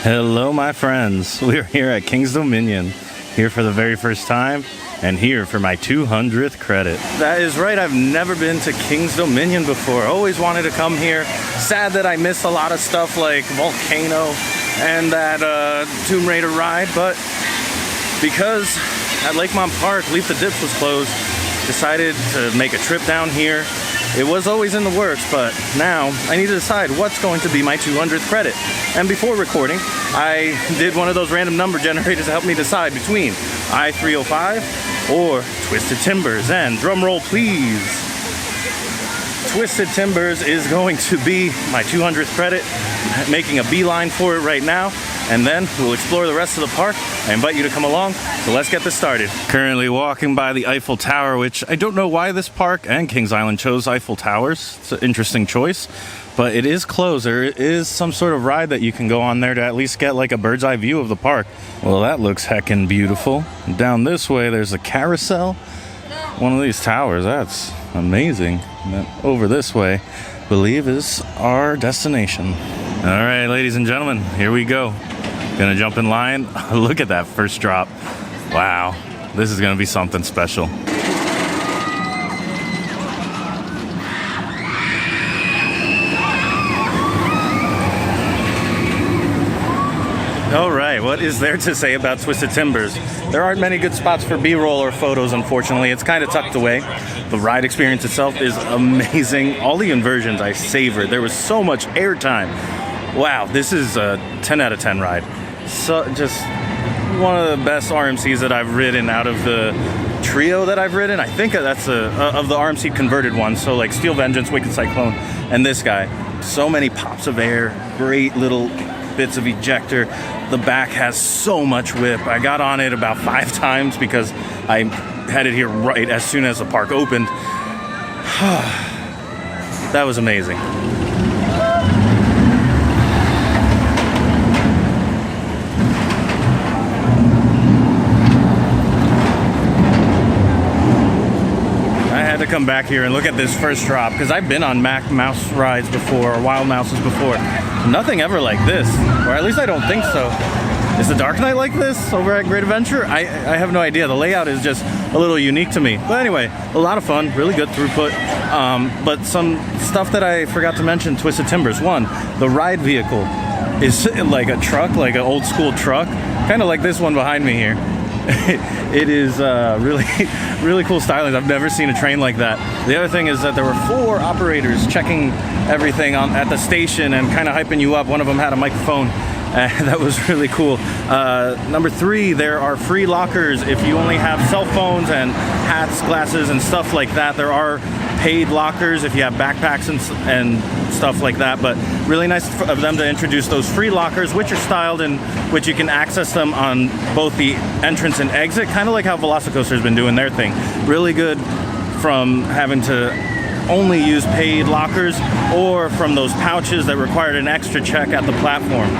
Hello my friends, we're here at King's Dominion, here for the very first time, and here for my 200th credit. That is right, I've never been to King's Dominion before. Always wanted to come here. Sad that I missed a lot of stuff like Volcano and that Tomb Raider ride, but because at Lakemont Park, Leap the Dips was closed, decided to make a trip down here. It was always in the works, but now I need to decide what's going to be my 200th credit. And before recording, I did one of those random number generators to help me decide between I-305 or Twisted Timbers. And drum roll please. Twisted Timbers is going to be my 200th credit. I'm making a beeline for it right now, and then we'll explore the rest of the park. I invite you to come along, so let's get this started. Currently walking by the Eiffel Tower, which I don't know why this park and Kings Island chose Eiffel Towers. It's an interesting choice, but it is closed. There is some sort of ride that you can go on there to at least get like a bird's eye view of the park. Well, that looks heckin' beautiful. Down this way, there's a carousel. One of these towers, that's amazing. And then over this way, I believe is our destination. All right, ladies and gentlemen, here we go. Gonna jump in line. Look at that first drop. Wow, this is gonna be something special. All right, what is there to say about Twisted Timbers? There aren't many good spots for B-roll or photos, unfortunately. It's kind of tucked away. The ride experience itself is amazing. All the inversions I savored. There was so much airtime. Wow, this is a 10 out of 10 ride. So just one of the best RMCs that I've ridden out of the trio that I've ridden. I think that's of the RMC converted ones. So like Steel Vengeance, Wicked Cyclone, and this guy. So many pops of air, great little bits of ejector. The back has so much whip. I got on it about 5 times because I had it here right as soon as the park opened. That was amazing. To come back here and look at this first drop because I've been on Mac Mouse rides before, or Wild Mouses before. Nothing ever like this, or at least I don't think so. Is the Dark Knight like this over at Great Adventure? I have no idea. The layout is just a little unique to me. But anyway, a lot of fun, really good throughput. But some stuff that I forgot to mention, Twisted Timbers. One, the ride vehicle is like a truck, like an old school truck, kind of like this one behind me here. It is really cool stylings. I've never seen a train like that. The other thing is that there were 4 operators checking everything at the station and kind of hyping you up. One of them had a microphone. That was really cool. Number 3, there are free lockers if you only have cell phones and hats, glasses, and stuff like that. There are paid lockers if you have backpacks and stuff like that, but really nice of them to introduce those free lockers, which are styled and which you can access them on both the entrance and exit, kind of like how Velocicoaster's been doing their thing. Really good from having to only use paid lockers or from those pouches that required an extra check at the platform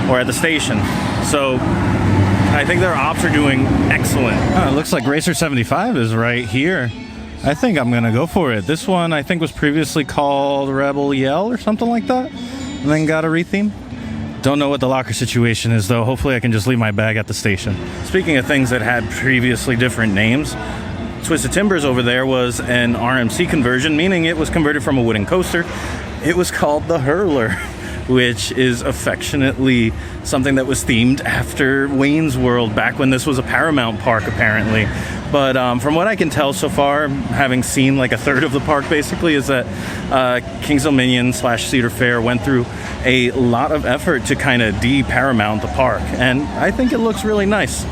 or at the station. So I think their ops are doing excellent. It looks like Racer 75 is right here. I think I'm gonna go for it. This one I think was previously called Rebel Yell or something like that, and then got a retheme. Don't know what the locker situation is though. Hopefully I can just leave my bag at the station. Speaking of things that had previously different names, Twisted Timbers over there was an RMC conversion, meaning it was converted from a wooden coaster. It was called the Hurler, which is affectionately something that was themed after Wayne's World back when this was a Paramount park apparently. But from what I can tell so far, having seen like a third of the park basically, is that Kings Dominion / Cedar Fair went through a lot of effort to kind of de-Paramount the park. And I think it looks really nice.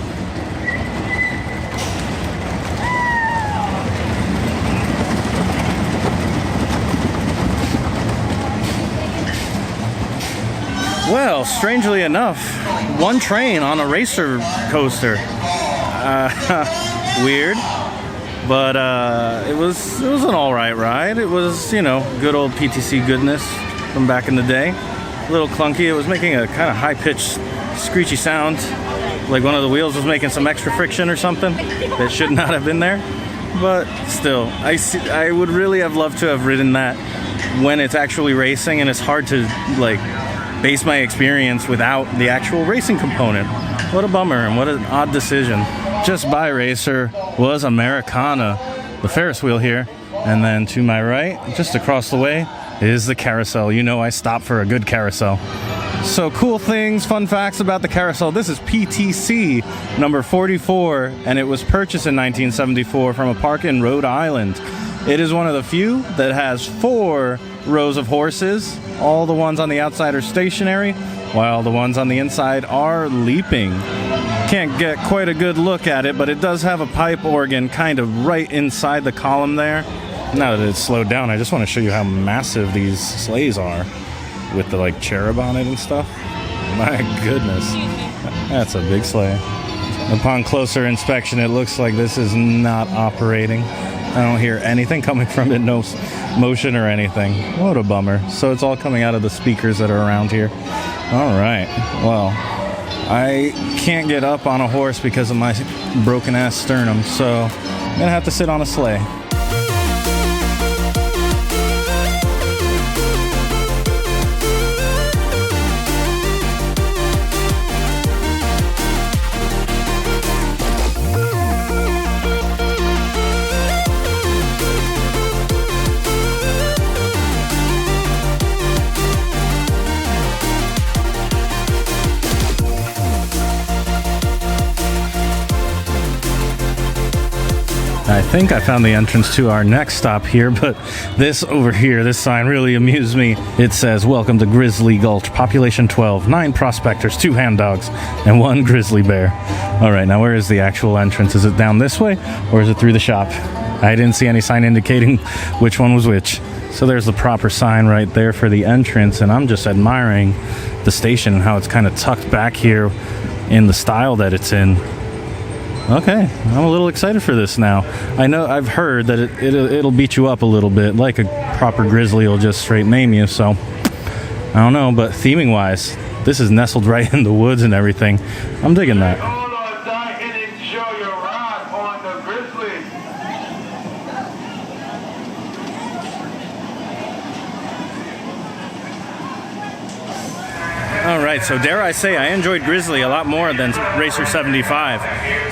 Well, strangely enough, one train on a racer coaster. Weird, but it was an all right ride. It was, you know, good old PTC goodness from back in the day. A little clunky. It was making a kind of high-pitched, screechy sound, like one of the wheels was making some extra friction or something that should not have been there. But still, I would really have loved to have ridden that when it's actually racing, and it's hard to like base my experience without the actual racing component. What a bummer and what an odd decision. Just by Racer was Americana, the Ferris wheel here. And then to my right, just across the way, is the carousel. You know I stopped for a good carousel. So cool things, fun facts about the carousel. This is PTC number 44, and it was purchased in 1974 from a park in Rhode Island. It is one of the few that has 4 rows of horses. All the ones on the outside are stationary, while the ones on the inside are leaping. Can't get quite a good look at it, but it does have a pipe organ kind of right inside the column there. Now that it's slowed down, I just want to show you how massive these sleighs are with the like cherub on it and stuff. My goodness, that's a big sleigh. Upon closer inspection, it looks like this is not operating. I don't hear anything coming from it, no motion or anything. What a bummer. So it's all coming out of the speakers that are around here. All right, well, I can't get up on a horse because of my broken ass sternum, so I'm gonna have to sit on a sleigh. I think I found the entrance to our next stop here, but this over here, this sign really amused me. It says, "Welcome to Grizzly Gulch, population 12, 9 prospectors, 2 hand dogs, and 1 grizzly bear." All right, now where is the actual entrance? Is it down this way, or is it through the shop? I didn't see any sign indicating which one was which. So there's the proper sign right there for the entrance, and I'm just admiring the station and how it's kind of tucked back here in the style that it's in. Okay, I'm a little excited for this now. I know I've heard that it'll beat you up a little bit, like a proper grizzly will just straight maim you, so I don't know, but theming wise, this is nestled right in the woods and everything. I'm digging that. All right, so dare I say I enjoyed Grizzly a lot more than Racer 75.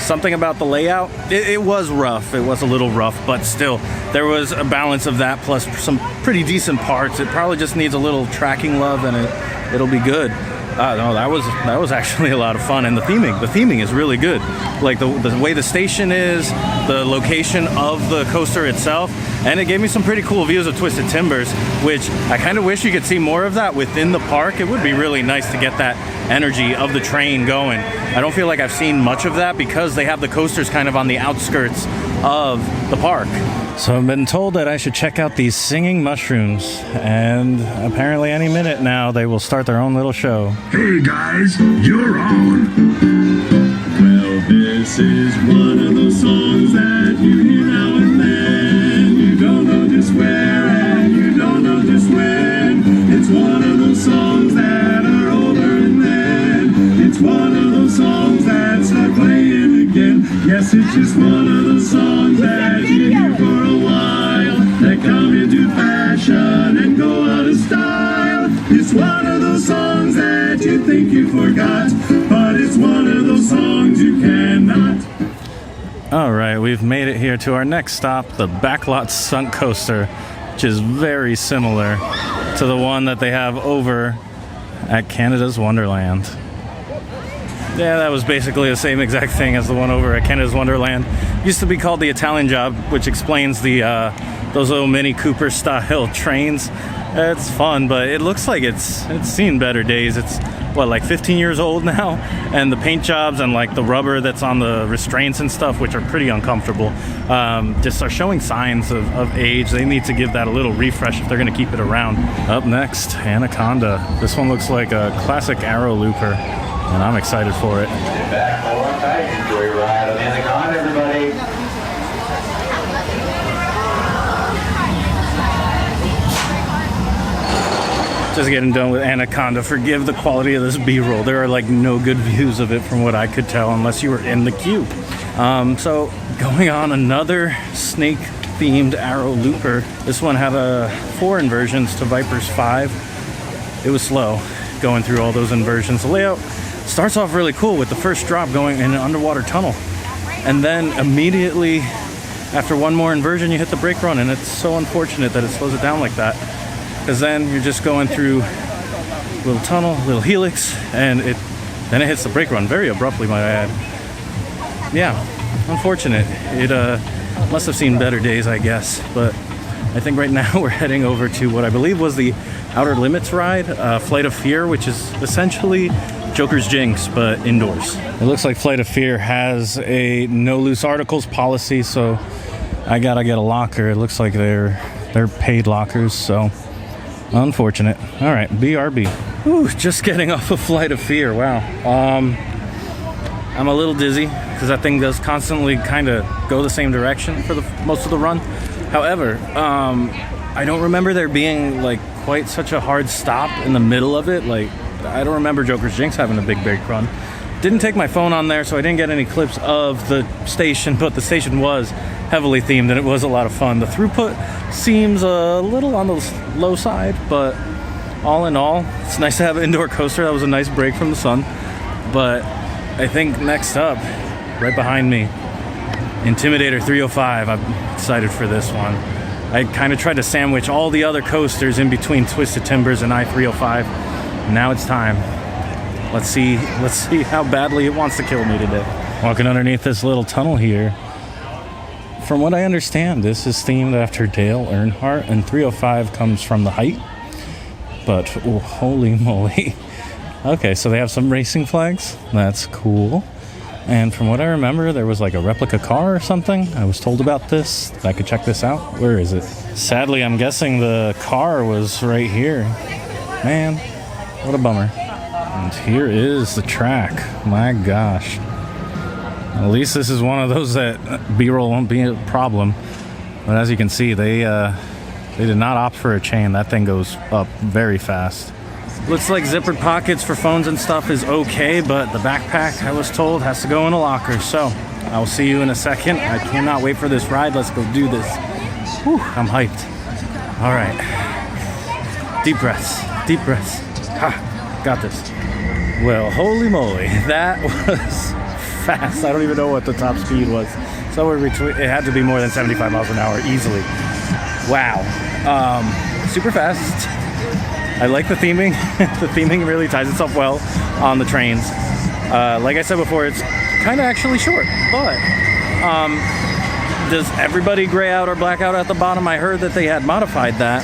Something about the layout, it was rough. It was a little rough, but still, there was a balance of that plus some pretty decent parts. It probably just needs a little tracking love and it'll be good. No, that was actually a lot of fun, and the theming is really good. Like the way the station is, the location of the coaster itself, and it gave me some pretty cool views of Twisted Timbers, which I kind of wish you could see more of that within the park. It would be really nice to get that energy of the train going. I don't feel like I've seen much of that because they have the coasters kind of on the outskirts of the park. So I've been told that I should check out these singing mushrooms, and apparently any minute now they will start their own little show. Hey guys, you're on. Well, this is one of those songs that you hear now and then. You don't know just where and you don't know just when. It's one of those songs that are over and then. It's one of those songs that start playing again. Yes, it's just one of those songs that you hear for a while, that come into fashion and go out of style. It's one of those songs that you think you forgot, but it's one of those songs you cannot. All right, we've made it here to our next stop, the Backlot Stunt Coaster, which is very similar to the one that they have over at Canada's Wonderland. Yeah, that was basically the same exact thing as the one over at Canada's Wonderland. Used to be called the Italian Job, which explains the those little Mini Cooper style trains. It's fun, but it looks like it's seen better days. It's what, like 15 years old now, and the paint jobs and like the rubber that's on the restraints and stuff, which are pretty uncomfortable, just are showing signs of age. They need to give that a little refresh if they're going to keep it around. Up next, Anaconda. This one looks like a classic arrow looper, and I'm excited for it. Sit back, hold on tight, enjoy your ride on Anaconda, everybody. Just getting done with Anaconda. Forgive the quality of this B-roll. There are like no good views of it from what I could tell unless you were in the queue. So going on, another snake themed arrow looper. This one had four inversions to Viper's 5. It was slow. going through all those inversions. The layout starts off really cool with the first drop going in an underwater tunnel. And then immediately after one more inversion, you hit the brake run, and it's so unfortunate that it slows it down like that. Because then you're just going through a little tunnel, little helix, and then it hits the brake run very abruptly, might I add. Yeah, unfortunate. It must have seen better days, I guess. But I think right now we're heading over to what I believe was the Outer Limits ride, Flight of Fear, which is essentially Joker's Jinx, but indoors. It looks like Flight of Fear has a no loose articles policy, so I gotta get a locker. It looks like they're paid lockers, so unfortunate. All right, BRB. Ooh, just getting off of Flight of Fear. Wow. I'm a little dizzy because that thing does constantly kind of go the same direction for most of the run. However, I don't remember there being like quite such a hard stop in the middle of it. Like, I don't remember Joker's Jinx having a big brake run. Didn't take my phone on there, so I didn't get any clips of the station, but the station was heavily themed and it was a lot of fun. The throughput seems a little on the low side, but all in all, it's nice to have an indoor coaster. That was a nice break from the sun. But I think next up, right behind me, Intimidator 305. I'm excited for this one. I kind of tried to sandwich all the other coasters in between Twisted Timbers and I-305. Now it's time. Let's see how badly it wants to kill me today. Walking underneath this little tunnel here. From what I understand, this is themed after Dale Earnhardt, and 305 comes from the height. But oh, holy moly. Okay, so they have some racing flags. That's cool. And from what I remember, there was like a replica car or something. I was told about this. I could check this out. Where is it? Sadly, I'm guessing the car was right here. Man, what a bummer. And here is the track. My gosh. At least this is one of those that B-roll won't be a problem. But as you can see, they did not opt for a chain. That thing goes up very fast. Looks like zippered pockets for phones and stuff is okay, but the backpack, I was told, has to go in a locker. So I'll see you in a second. I cannot wait for this ride. Let's go do this. Whew, I'm hyped. All right. Deep breaths. Deep breaths. Ha, got this. Well, holy moly. That was fast. I don't even know what the top speed was. Somewhere between, it had to be more than 75 miles an hour easily. Wow. Super fast. I like the theming. The theming really ties itself well on the trains. Like I said before, it's kind of actually short, but does everybody gray out or black out at the bottom? I heard that they had modified that,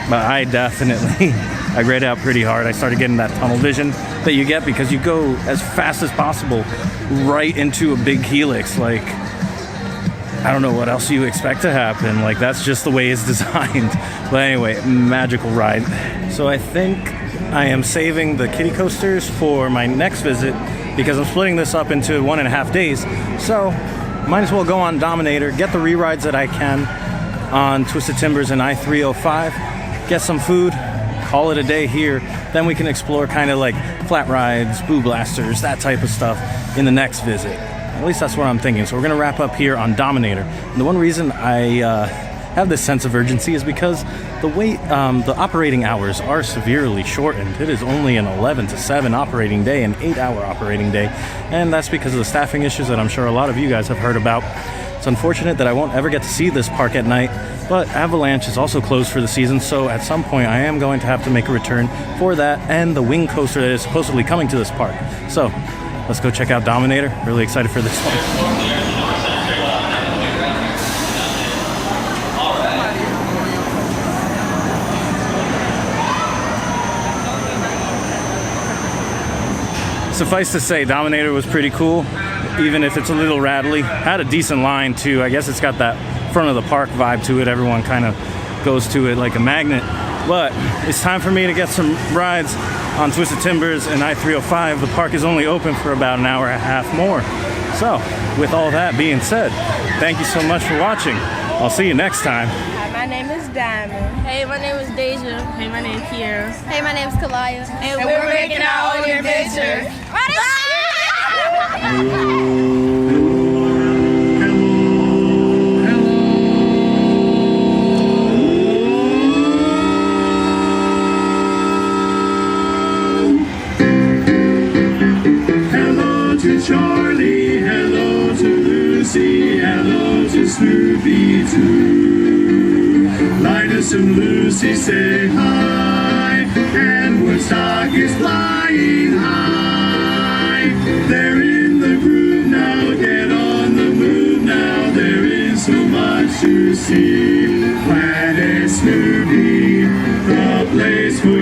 but I definitely, I grayed out pretty hard. I started getting that tunnel vision that you get because you go as fast as possible right into a big helix. Like, I don't know what else you expect to happen. Like, that's just the way it's designed. But anyway, magical ride. So I think I am saving the kiddie coasters for my next visit because I'm splitting this up into 1.5 days. So might as well go on Dominator, get the re-rides that I can on Twisted Timbers and I-305, get some food, call it a day here. Then we can explore kind of like flat rides, boo blasters, that type of stuff in the next visit. At least that's what I'm thinking. So we're going to wrap up here on Dominator. And the one reason I have this sense of urgency is because the operating hours are severely shortened. It is only an 11 to 7 operating day, an 8-hour operating day. And that's because of the staffing issues that I'm sure a lot of you guys have heard about. It's unfortunate that I won't ever get to see this park at night, but Avalanche is also closed for the season, so at some point I am going to have to make a return for that and the wing coaster that is supposedly coming to this park. So let's go check out Dominator. Really excited for this one. Suffice to say, Dominator was pretty cool, even if it's a little rattly. Had a decent line too. I guess it's got that front of the park vibe to it. Everyone kind of goes to it like a magnet. But it's time for me to get some rides on Twisted Timbers and I-305. The park is only open for about an hour and a half more. So, with all that being said, thank you so much for watching. I'll see you next time. Hi, my name is Diamond. Hey, my name is Deja. Hey, my name is Kiera. Hey, my name is Kalaya. And we're making our own adventure. to Charlie, hello to Lucy, hello to Snoopy too. Linus and Lucy say hi, and Woodstock is flying high. They're in the groove now, get on the move now, there is so much to see. Planet Snoopy, the place for